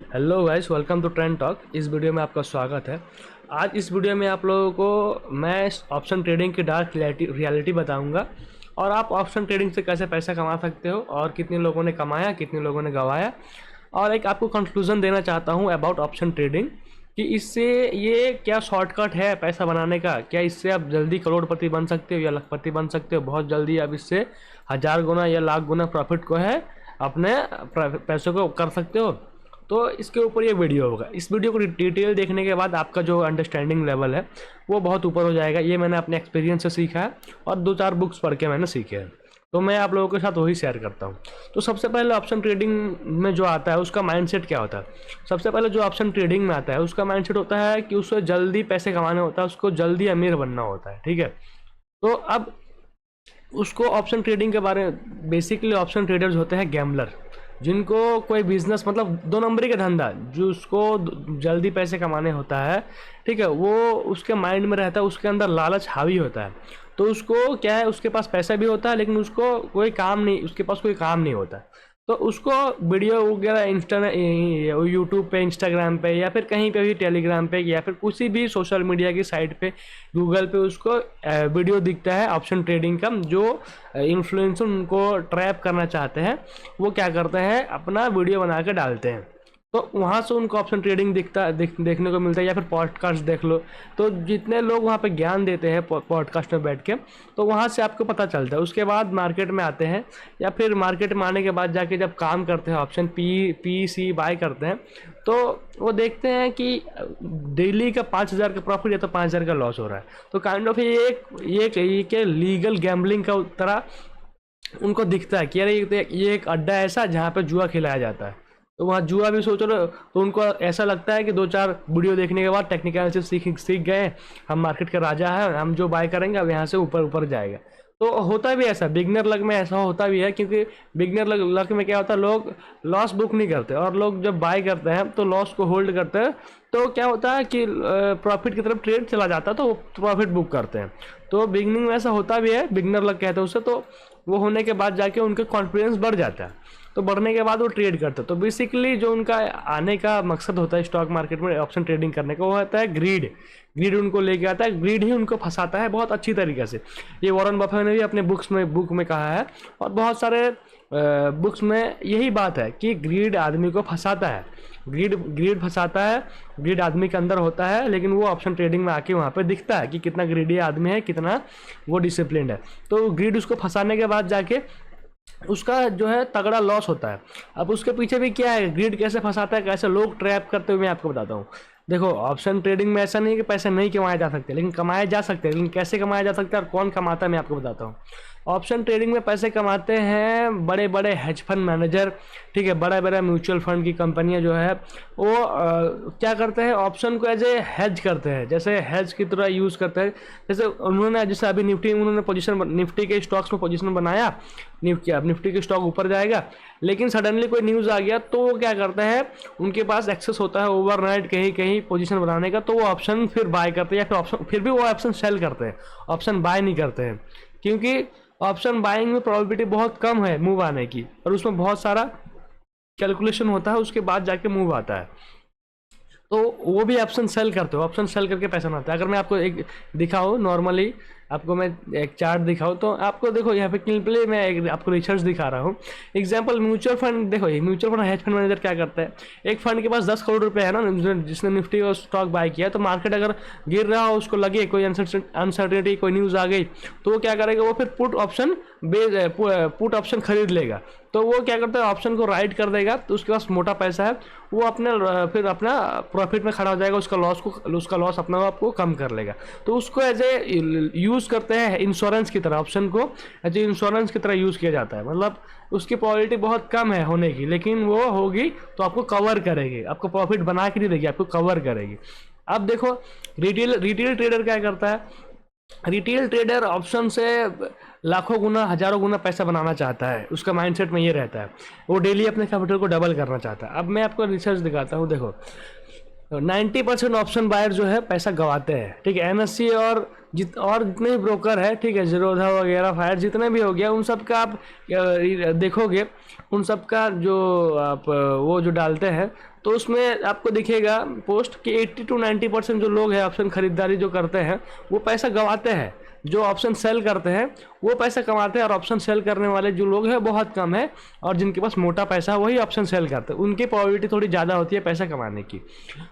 Hello guys, welcome to Trend Talk. इस video में आपका स्वागत है। आज इस वीडियो में आप लोगों को मैं ऑप्शन ट्रेडिंग की डार्क रियलिटी बताऊंगा और आप ऑप्शन ट्रेडिंग से कैसे पैसा कमा सकते हो और कितने लोगों ने कमाया, कितने लोगों ने गंवाया। और एक आपको कंक्लूजन देना चाहता हूं अबाउट ऑप्शन ट्रेडिंग कि इससे ये क्या शॉर्टकट है पैसा बनाने का। क्या इससे आप जल्दी करोड़पति बन सकते हो या लखपति बन सकते हो बहुत जल्दी। आप इससे 1000 गुना या लाख गुना प्रॉफिट को है अपने पैसों को कर सकते हो। तो इसके ऊपर ये वीडियो होगा। इस वीडियो को डिटेल देखने के बाद आपका जो अंडरस्टैंडिंग लेवल है वो बहुत ऊपर हो जाएगा। ये मैंने अपने एक्सपीरियंस से सीखा है और 2-4 बुक्स पढ़ के मैंने सीखे हैं, तो मैं आप लोगों के साथ वही शेयर करता हूँ। तो सबसे पहले ऑप्शन ट्रेडिंग में जो आता है उसका माइंडसेट क्या होता है। सबसे पहले जो ऑप्शन ट्रेडिंग में आता है उसका माइंडसेट होता है कि उसको जल्दी पैसे कमाने होता है, उसको जल्दी अमीर बनना होता है। ठीक है, तो अब उसको ऑप्शन ट्रेडिंग के बारे में बेसिकली ऑप्शन ट्रेडर्स होते हैं गैम्बलर, जिनको कोई बिजनेस मतलब 2 नंबरी का धंधा जो उसको जल्दी पैसे कमाने होता है। ठीक है, वो उसके माइंड में रहता है, उसके अंदर लालच हावी होता है। तो उसको क्या है, उसके पास पैसा भी होता है लेकिन उसको कोई काम नहीं, उसके पास कोई काम नहीं होता। तो उसको वीडियो वगैरह यूट्यूब पे, इंस्टाग्राम पे या फिर कहीं पे भी, टेलीग्राम पे या फिर किसी भी सोशल मीडिया की साइट पे, गूगल पे उसको वीडियो दिखता है ऑप्शन ट्रेडिंग का। जो इन्फ्लुएंसर उनको ट्रैप करना चाहते हैं वो क्या करते हैं, अपना वीडियो बना के डालते हैं। तो वहाँ से उनको ऑप्शन ट्रेडिंग देखने को मिलता है। या फिर पॉडकास्ट देख लो, तो जितने लोग वहाँ पे ज्ञान देते हैं पॉडकास्ट में बैठ के, तो वहाँ से आपको पता चलता है। उसके बाद मार्केट में आते हैं या फिर मार्केट में आने के बाद जाके जब काम करते हैं, ऑप्शन पी सी बाय करते हैं, तो वो देखते हैं कि डेली का 5000 का प्रॉफिट या तो 5000 का लॉस हो रहा है। तो काइंड ऑफ ये लीगल गैम्बलिंग का तरह उनको दिखता है कि यार ये एक अड्डा ऐसा जहाँ पे जुआ खिलाया जाता है। तो वहाँ जुआ भी सोच रहे हो, तो उनको ऐसा लगता है कि 2-4 वीडियो देखने के बाद टेक्निकल से सीख गए, हम मार्केट का राजा है, हम जो बाय करेंगे अब यहाँ से ऊपर ऊपर जाएगा। तो होता भी ऐसा, बिगनर लक में ऐसा होता भी है, क्योंकि बिगनर लक में क्या होता है, लोग लॉस बुक नहीं करते और लोग जब बाय करते हैं तो लॉस को होल्ड करते हैं। तो क्या होता है कि प्रॉफिट की तरफ ट्रेड चला जाता है तो वो प्रॉफिट बुक करते हैं। तो बिगनिंग में ऐसा होता भी है, बिगनर लक कहते हैं उसे। तो वो होने के बाद जाके उनका कॉन्फिडेंस बढ़ जाता है, तो बढ़ने के बाद वो ट्रेड करते हैं। तो बेसिकली जो उनका आने का मकसद होता है स्टॉक मार्केट में ऑप्शन ट्रेडिंग करने का, वो होता है ग्रीड। ग्रीड उनको लेके आता है, ग्रीड ही उनको फंसाता है बहुत अच्छी तरीके से। ये वॉरेन बफेट ने भी अपने बुक में कहा है और बहुत सारे बुक्स में यही बात है कि ग्रीड आदमी को फंसाता है। ग्रीड फंसाता है, ग्रीड आदमी के अंदर होता है, लेकिन वो ऑप्शन ट्रेडिंग में आके वहाँ पे दिखता है कि कितना ग्रीडी आदमी है, कितना वो डिसिप्लिन्ड है। तो ग्रीड उसको फंसाने के बाद जाके उसका जो है तगड़ा लॉस होता है। अब उसके पीछे भी क्या है, ग्रीड कैसे फंसाता है, कैसे लोग ट्रैप करते हुए मैं आपको बताता हूँ। देखो, ऑप्शन ट्रेडिंग में ऐसा नहीं है कि पैसे नहीं कमाए जा सकते, लेकिन कमाए जा सकते हैं। लेकिन कैसे कमाया जा सकता है और कौन कमाता है मैं आपको बताता हूँ। ऑप्शन ट्रेडिंग में पैसे कमाते हैं बड़े बड़े हेज फंड मैनेजर। ठीक है, बड़ा बड़ा म्यूचुअल फंड की कंपनियां जो है वो क्या करते हैं, ऑप्शन को एज ए हेज करते हैं, जैसे हेज की तरह यूज़ करते हैं। जैसे अभी उन्होंने पोजीशन, निफ्टी के स्टॉक्स में पोजीशन बनाया, निफ्टी के स्टॉक ऊपर जाएगा, लेकिन सडनली कोई न्यूज़ आ गया तो वो क्या करते हैं, उनके पास एक्सेस होता है ओवरनाइट कहीं कहीं पोजीशन बनाने का, तो वो ऑप्शन फिर बाय करते हैं या फिर ऑप्शन फिर भी वो ऑप्शन सेल करते हैं, ऑप्शन बाय नहीं करते हैं। क्योंकि ऑप्शन बाइंग में प्रोबेबिलिटी बहुत कम है मूव आने की, और उसमें बहुत सारा कैलकुलेशन होता है, उसके बाद जाके मूव आता है। तो वो भी ऑप्शन सेल करते हो, ऑप्शन सेल करके पैसा बनाता है। अगर मैं आपको एक दिखाऊँ, नॉर्मली आपको मैं एक चार्ट दिखाऊँ, तो आपको देखो यहाँ पे क्लिपली मैं एक आपको रिसर्च दिखा रहा हूँ। एग्जांपल म्यूचुअल फंड, देखो ये mutual fund hedge fund manager क्या करता है, एक फंड के पास 10 करोड़ रुपए है ना, जिसने निफ्टी और स्टॉक बाय किया, तो मार्केट अगर गिर रहा हो, उसको लगे कोई अनसर्टेनिटी, कोई न्यूज़ आ गई, तो वो क्या करेगा, वो फिर पुट ऑप्शन खरीद लेगा। तो वो क्या करता है, ऑप्शन को राइट कर देगा, तो उसके पास मोटा पैसा है, वो अपने फिर अपना प्रॉफिट में खड़ा हो जाएगा, उसका लॉस अपना आपको कम कर लेगा। तो उसको एज ए यूज़ करते हैं इंश्योरेंस की तरह, ऑप्शन को एज ए इंश्योरेंस की तरह यूज़ किया जाता है। मतलब उसकी प्रोबेबिलिटी बहुत कम है होने की, लेकिन वो होगी तो आपको कवर करेगी, आपको प्रॉफिट बना के नहीं देगी, आपको कवर करेगी। अब देखो रिटेल ट्रेडर क्या करता है, रिटेल ट्रेडर ऑप्शन से लाखों गुना, हजारों गुना पैसा बनाना चाहता है, उसका माइंडसेट में ये रहता है, वो डेली अपने कैपिटल को डबल करना चाहता है। अब मैं आपको रिसर्च दिखाता हूँ। देखो, 90% ऑप्शन बायर जो है पैसा गंवाते हैं, ठीक है। एनएससी और जितने भी ब्रोकर है, ठीक है, जीरोधा वगैरह फायर जितने भी हो गया, उन सब का आप देखोगे, उन सब का जो आप वो जो डालते हैं तो उसमें आपको दिखेगा पोस्ट कि 80 to 90% जो लोग हैं ऑप्शन खरीदारी जो करते हैं वो पैसा गंवाते हैं। जो ऑप्शन सेल करते हैं वो पैसा कमाते हैं, और ऑप्शन सेल करने वाले जो लोग हैं बहुत कम है, और जिनके पास मोटा पैसा है वही ऑप्शन सेल करते हैं, उनकी प्रोबेबिलिटी थोड़ी ज़्यादा होती है पैसा कमाने की।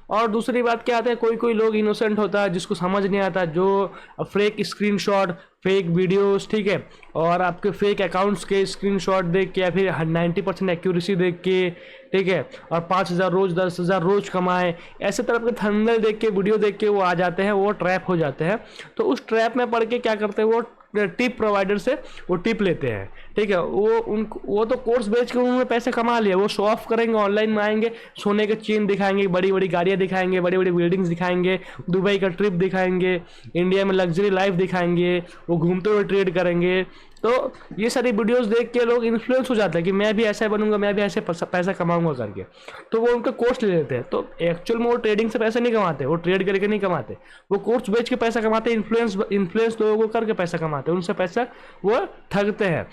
और दूसरी बात क्या आता है, कोई कोई लोग इनोसेंट होता है जिसको समझ नहीं आता, जो फेक स्क्रीनशॉट, फेक वीडियोस, ठीक है, और आपके फेक अकाउंट्स के स्क्रीनशॉट देख के या फिर 90% एक्यूरेसी देख के, ठीक है, और 5,000 रोज 10,000 रोज कमाए, ऐसे तरह के थंबनेल देख के वीडियो देख के वो आ जाते हैं, वो ट्रैप हो जाते हैं। तो उस ट्रैप में पड़ के क्या करते हैं, वो टिप प्रोवाइडर से वो टिप लेते हैं, ठीक है। वो तो कोर्स बेच के उन्होंने पैसे कमा लिया, वो शो ऑफ करेंगे, ऑनलाइन में आएंगे, सोने के चेन दिखाएंगे, बड़ी बड़ी गाड़ियाँ दिखाएंगे, बड़ी बड़ी बिल्डिंग्स दिखाएंगे, दुबई का ट्रिप दिखाएंगे, इंडिया में लग्जरी लाइफ दिखाएंगे, वो घूमते हुए ट्रेड करेंगे। तो ये सारी वीडियोस देख के लोग इन्फ्लुएंस हो जाते हैं कि मैं भी ऐसा बनूंगा, मैं भी ऐसे पैसा कमाऊंगा करके, तो वो उनका कोर्स ले लेते हैं। तो एक्चुअल में वो ट्रेडिंग से पैसा नहीं कमाते, वो ट्रेड करके नहीं कमाते, वो कोर्स बेच के पैसा कमाते, इन्फ्लुएंस लोगों को करके पैसा कमाते, उनसे पैसा वो ठगते हैं।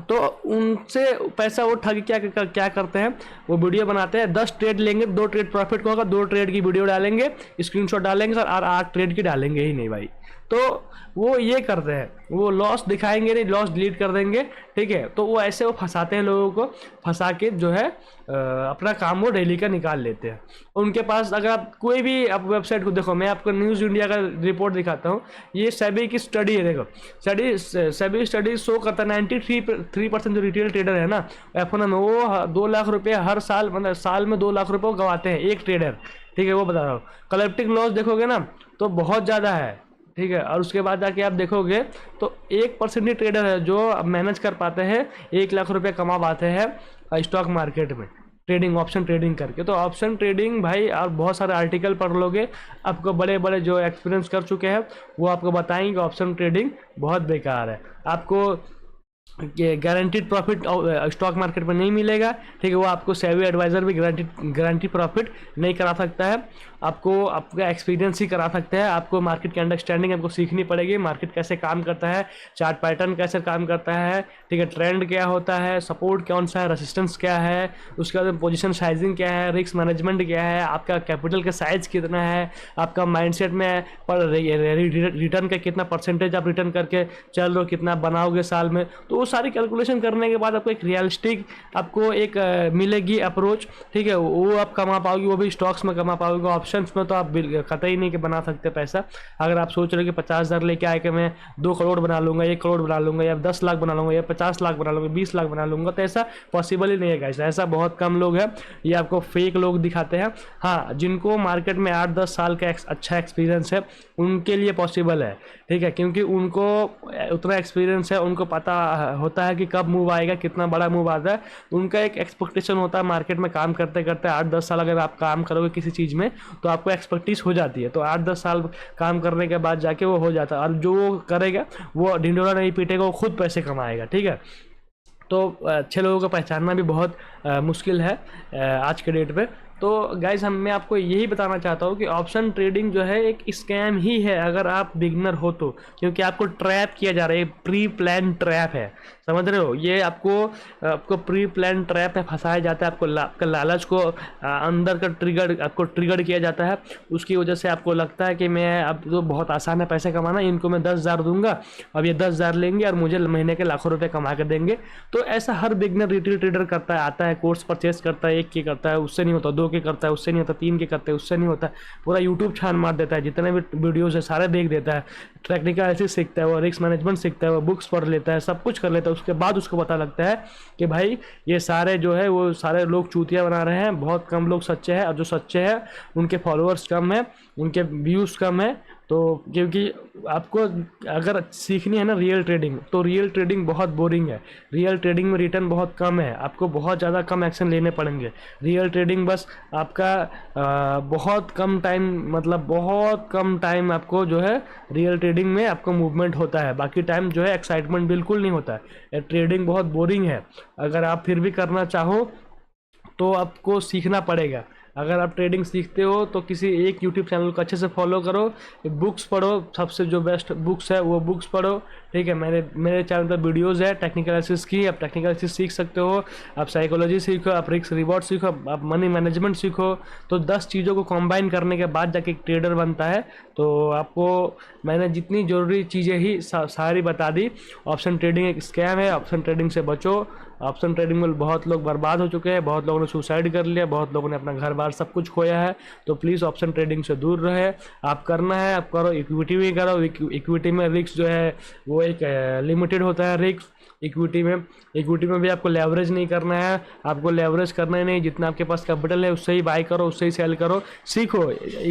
तो उनसे पैसा वो ठग क्या करते हैं, वो वीडियो बनाते हैं, 10 ट्रेड लेंगे, 2 ट्रेड प्रॉफिट को होगा, 2 ट्रेड की वीडियो डालेंगे, स्क्रीनशॉट डालेंगे सर, और 8 ट्रेड की डालेंगे ही नहीं भाई। तो वो ये करते हैं, वो लॉस दिखाएंगे नहीं, लॉस डिलीट कर देंगे, ठीक है। तो वो ऐसे वो फंसाते हैं लोगों को, फंसा के जो है अपना काम वो डेली का निकाल लेते हैं। उनके पास अगर आप कोई भी आप वेबसाइट को देखो, मैं आपको न्यूज़ इंडिया का रिपोर्ट दिखाता हूँ, ये सेबी की स्टडी है, देखो सेबी स्टडी शो करता है 93% जो रिटेल ट्रेडर है ना F1 में, वो 2 लाख रुपये हर साल, मतलब साल में 2 लाख रुपये गवाते हैं एक ट्रेडर, ठीक है, वो बता रहा हूँ। कलेक्टिव लॉस देखोगे ना तो बहुत ज़्यादा है, ठीक है। और उसके बाद जाके आप देखोगे तो 1% ही ट्रेडर है जो मैनेज कर पाते हैं 1 लाख रुपए कमा पाते हैं स्टॉक मार्केट में ट्रेडिंग, ऑप्शन ट्रेडिंग करके। तो ऑप्शन ट्रेडिंग भाई, आप बहुत सारे आर्टिकल पढ़ लोगे, आपको बड़े बड़े जो एक्सपीरियंस कर चुके हैं वो आपको बताएंगे ऑप्शन ट्रेडिंग बहुत बेकार है, आपको गारंटीड प्रॉफिट स्टॉक मार्केट में नहीं मिलेगा, ठीक है। वो आपको सेबी एडवाइजर भी गारंटी प्रॉफिट नहीं करा सकता है, आपको आपका एक्सपीरियंस ही करा सकते हैं। आपको मार्केट की अंडरस्टैंडिंग आपको सीखनी पड़ेगी, मार्केट कैसे काम करता है, चार्ट पैटर्न कैसे काम करता है, ठीक है, ट्रेंड क्या होता है, सपोर्ट कौन सा है, रेसिस्टेंस क्या है, उसके बाद पोजीशन साइजिंग क्या है, रिस्क मैनेजमेंट क्या है, आपका कैपिटल का साइज कितना है, आपका माइंडसेट में पर रिटर्न का कितना परसेंटेज आप रिटर्न करके चल रहे हो, कितना बनाओगे साल में। तो वो सारी कैलकुलेशन करने के बाद आपको एक रियलिस्टिक आपको एक मिलेगी अप्रोच, ठीक है, वो आप कमा पाओगे, वो भी स्टॉक्स में कमा पाओगे। ऑप्शंस में तो आप कतई नहीं कि बना सकते पैसा। अगर आप सोच रहे हो कि 50,000 लेके आए कि मैं 2 करोड़ बना लूंगा, 1 करोड़ बना लूंगा, या 10 लाख बना लूंगा, या 50 लाख बना लूंगा, 20 लाख बना लूंगा, तो ऐसा पॉसिबल ही नहीं है गाइस, ऐसा बहुत कम लोग हैं, ये आपको फेक लोग दिखाते हैं। हाँ, जिनको मार्केट में 8-10 साल का अच्छा एक्सपीरियंस है उनके लिए पॉसिबल है, ठीक है, क्योंकि उनको उतना एक्सपीरियंस है, उनको पता होता है कि कब मूव आएगा, कितना बड़ा मूव आता है, उनका एक एक्सपेक्टेशन होता है। मार्केट में काम करते करते 8-10 साल अगर आप काम करोगे किसी चीज़ में तो आपको एक्सपर्टीज हो जाती है, तो 8-10 साल काम करने के बाद जाके वो हो जाता है, और जो वो करेगा वो ढिंडोरा नहीं पीटेगा, वो खुद पैसे कमाएगा, ठीक है। तो अच्छे लोगों को पहचानना भी बहुत मुश्किल है आज के डेट पे। तो गाइज मैं आपको यही बताना चाहता हूँ कि ऑप्शन ट्रेडिंग जो है एक स्कैम ही है अगर आप बिगनर हो तो, क्योंकि आपको ट्रैप किया जा रहा है, प्री प्लान ट्रैप है, समझ रहे हो, ये आपको प्री प्लान ट्रैप है, फंसाया जाता है, आपका लालच को अंदर का आपको ट्रिगर किया जाता है, उसकी वजह से आपको लगता है कि मैं अब तो बहुत आसान है पैसे कमाना, इनको मैं 10,000 दूंगा, अब ये 10,000 लेंगे और मुझे महीने के लाखों रुपए कमा कर देंगे। तो ऐसा हर बिगनर रिटेल ट्रेडर करता है, आता है कोर्स परचेस करता है, 1 की करता है, उससे नहीं होता, 2 के करता है, उससे नहीं होता, 3 के करते हैं, उससे नहीं होता, पूरा यूट्यूब छान मार देता है, जितने भी वीडियोस है सारे देख देता है, टेक्निकल एनालिसिस सीखता है, वो रिस्क मैनेजमेंट सीखता है, वो बुक्स पढ़ लेता है, सब कुछ कर लेता है, उसके बाद उसको पता लगता है कि भाई ये सारे जो है वो सारे लोग चूतिया बना रहे हैं, बहुत कम लोग सच्चे हैं, और जो सच्चे हैं उनके फॉलोअर्स कम है, उनके व्यूज़ कम है। तो क्योंकि आपको अगर सीखनी है ना रियल ट्रेडिंग, तो रियल ट्रेडिंग बहुत बोरिंग है, रियल ट्रेडिंग में रिटर्न बहुत कम है, आपको बहुत ज़्यादा कम एक्शन लेने पड़ेंगे। रियल ट्रेडिंग बस आपका बहुत कम टाइम, मतलब बहुत कम टाइम आपको जो है रियल ट्रेडिंग में आपको मूवमेंट होता है, बाकी टाइम जो है एक्साइटमेंट बिल्कुल नहीं होता है। ट्रेडिंग बहुत बोरिंग है, अगर आप फिर भी करना चाहो तो आपको सीखना पड़ेगा। अगर आप ट्रेडिंग सीखते हो तो किसी एक यूट्यूब चैनल को अच्छे से फॉलो करो, बुक्स पढ़ो, सबसे जो बेस्ट बुक्स है वो बुक्स पढ़ो, ठीक है। मेरे चैनल पर वीडियोज़ है टेक्निकल एनालिसिस की, आप टेक्निकल एनालिसिस सीख सकते हो, आप साइकोलॉजी सीखो, आप रिस्क रिवॉर्ड सीखो, आप मनी मैनेजमेंट सीखो। तो 10 चीज़ों को कंबाइन करने के बाद जाके एक ट्रेडर बनता है। तो आपको मैंने जितनी ज़रूरी चीज़ें ही सारी बता दी। ऑप्शन ट्रेडिंग एक स्कैम है, ऑप्शन ट्रेडिंग से बचो। ऑप्शन ट्रेडिंग में बहुत लोग बर्बाद हो चुके हैं, बहुत लोगों ने सुसाइड कर लिया, बहुत लोगों ने अपना घर बार सब कुछ खोया है। तो प्लीज़ ऑप्शन ट्रेडिंग से दूर रहे। आप करना है आप करो, इक्विटी भी करो। इक्विटी में रिस्क जो है वो एक लिमिटेड होता है रिस्क। इक्विटी में भी आपको लेवरेज नहीं करना है, आपको लेवरेज करना ही नहीं। जितना आपके पास कैपिटल है उससे ही बाई करो, उससे ही सेल करो। सीखो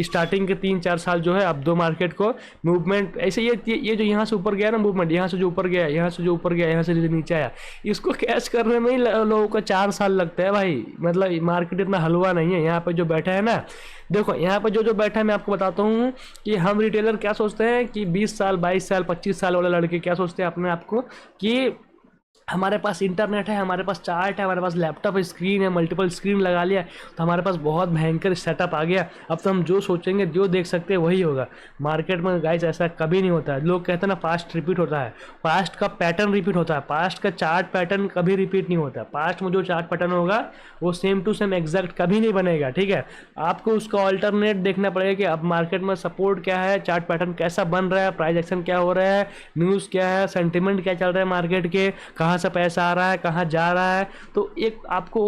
स्टार्टिंग के 3-4 साल जो है आप दो मार्केट को मूवमेंट ऐसे ये जो यहाँ से ऊपर गया ना मूवमेंट, यहाँ से जो ऊपर गया, यहाँ से जो ऊपर गया, यहाँ से जो नीचे आया, इसको कैच करने में ही लोगों को 4 साल लगता है भाई। मतलब मार्केट इतना हलवा नहीं है। यहाँ पे जो बैठा है ना, देखो यहाँ पे जो बैठा है मैं आपको बताता हूँ कि हम रिटेलर क्या सोचते हैं कि 20 साल 22 साल 25 साल वाले लड़के क्या सोचते हैं अपने आप को कि हमारे पास इंटरनेट है, हमारे पास चार्ट है, हमारे पास लैपटॉप स्क्रीन है, मल्टीपल स्क्रीन लगा लिया तो हमारे पास बहुत भयंकर सेटअप आ गया। अब तो हम जो सोचेंगे जो देख सकते हैं वही होगा। मार्केट में गाइस ऐसा कभी नहीं होता है। लोग कहते हैं ना पास्ट रिपीट होता है, पास्ट का पैटर्न रिपीट होता है, पास्ट का चार्ट पैटर्न कभी रिपीट नहीं होता। पास्ट में जो चार्ट पैटर्न होगा वो सेम टू सेम एग्जैक्ट कभी नहीं बनेगा, ठीक है। आपको उसका ऑल्टरनेट देखना पड़ेगा कि अब मार्केट में सपोर्ट क्या है, चार्ट पैटर्न कैसा बन रहा है, प्राइस एक्शन क्या हो रहा है, न्यूज़ क्या है, सेंटिमेंट क्या चल रहा है मार्केट के, कहाँ से पैसा आ रहा है, कहाँ जा रहा है। तो एक आपको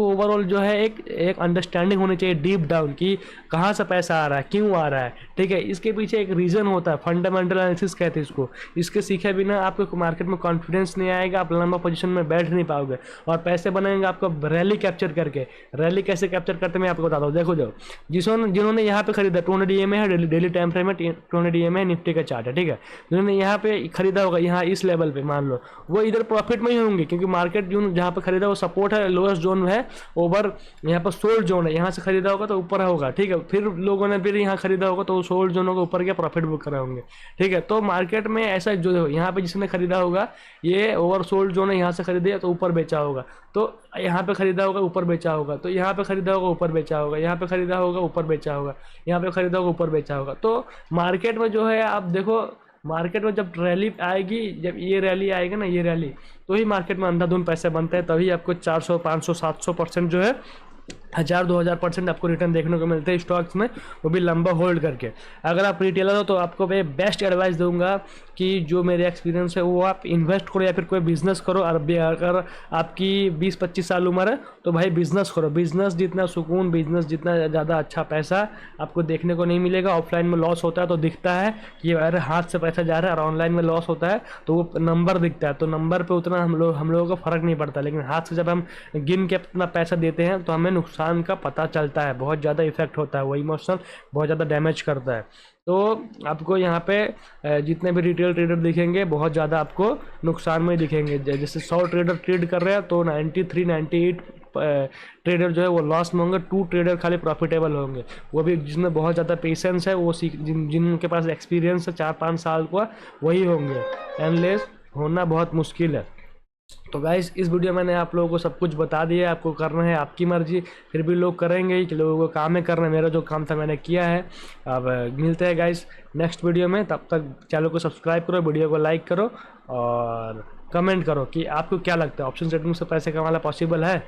ओवरऑल जो है एक अंडरस्टैंडिंग होनी चाहिए डीप डाउन कि कहाँ से पैसा आ रहा है, क्यों आ रहा है, ठीक है। इसके पीछे एक रीज़न होता है, फंडामेंटल एनालिसिस कहते हैं इसको। इसके सीखे बिना आपको मार्केट में कॉन्फिडेंस नहीं आएगा, आप लंबा पोजीशन में बैठ नहीं पाओगे और पैसे बनाएंगे आपको रैली कैप्चर करके। रैली कैसे कैप्चर करते मैं आपको बताता हूँ। देखो जो जिन्होंने यहाँ पे खरीदा 200 DMA है, डेली टाइम फ्रेम में 200 DMA है, निफ्टी का चार्ट है, ठीक है। जिन्होंने यहाँ पे खरीदा होगा, यहाँ इस लेवल पे मान लो, वो इधर प्रॉफिट में ही होंगे क्योंकि मार्केट जहाँ पे खरीदा वो सपोर्ट है, लोएस्ट जोन है, ओवर यहाँ पर सोल्ड जोन है। यहाँ से खरीदा होगा तो ऊपर होगा, ठीक है। फिर लोगों ने फिर यहाँ खरीदा होगा तो सोल्ड जोनों के ऊपर गया, प्रॉफिट बुक कर रहे होंगे, ठीक है। तो मार्केट में ऐसा जो यहाँ पे जिसने खरीदा होगा ये ओवर सोल्ड जोन है, यहाँ से खरीदे तो ऊपर बेचा होगा, तो यहाँ पे खरीदा होगा ऊपर बेचा होगा, तो यहाँ पे खरीदा होगा ऊपर बेचा होगा, यहाँ पे खरीदा होगा ऊपर बेचा होगा, यहाँ पे खरीदा होगा ऊपर बेचा होगा। तो मार्केट में जो है आप देखो, मार्केट में जब रैली आएगी, जब ये रैली आएगा ना, ये रैली, तो ही मार्केट में अंधाधुंध पैसे बनते हैं। तभी आपको 400 500 700% जो है 1000-2000% आपको रिटर्न देखने को मिलते हैं स्टॉक्स में, वो भी लंबा होल्ड करके। अगर आप रिटेलर हो तो आपको मैं बेस्ट एडवाइस दूंगा कि जो मेरे एक्सपीरियंस है वो आप इन्वेस्ट करो या फिर कोई बिजनेस करो। और अगर आपकी 20-25 साल उम्र है तो भाई बिजनेस करो। बिजनेस जितना सुकून, बिजनेस जितना ज़्यादा अच्छा पैसा आपको देखने को नहीं मिलेगा। ऑफलाइन में लॉस होता है तो दिखता है कि अरे हाथ से पैसा जा रहा है, और ऑनलाइन में लॉस होता है तो वो नंबर दिखता है, तो नंबर पर उतना हम लोगों को फ़र्क नहीं पड़ता। लेकिन हाथ से जब हम गिन के अपना पैसा देते हैं तो हमें नुकसान का पता चलता है, बहुत ज़्यादा इफेक्ट होता है, वो इमोशनल बहुत ज़्यादा डैमेज करता है। तो आपको यहाँ पे जितने भी रिटेल ट्रेडर दिखेंगे बहुत ज़्यादा आपको नुकसान में दिखेंगे। जैसे 100 ट्रेडर ट्रेड कर रहे हैं तो 93-98 ट्रेडर जो है वो लॉस में होंगे, 2 ट्रेडर खाली प्रॉफिटेबल होंगे, वो भी जिसमें बहुत ज़्यादा पेशेंस है, वो जिनके पास एक्सपीरियंस है 4-5 साल का, वही होंगे। एनलेस होना बहुत मुश्किल है। तो गाइस इस वीडियो में मैंने आप लोगों को सब कुछ बता दिया, आपको करना है आपकी मर्जी, फिर भी लोग करेंगे ही कि लोगों को काम है करना। मेरा जो काम था मैंने किया है। अब मिलते हैं गाइस नेक्स्ट वीडियो में, तब तक चैनल को सब्सक्राइब करो, वीडियो को लाइक करो और कमेंट करो कि आपको क्या लगता है ऑप्शन ट्रेडिंग से पैसे कमाना पॉसिबल है।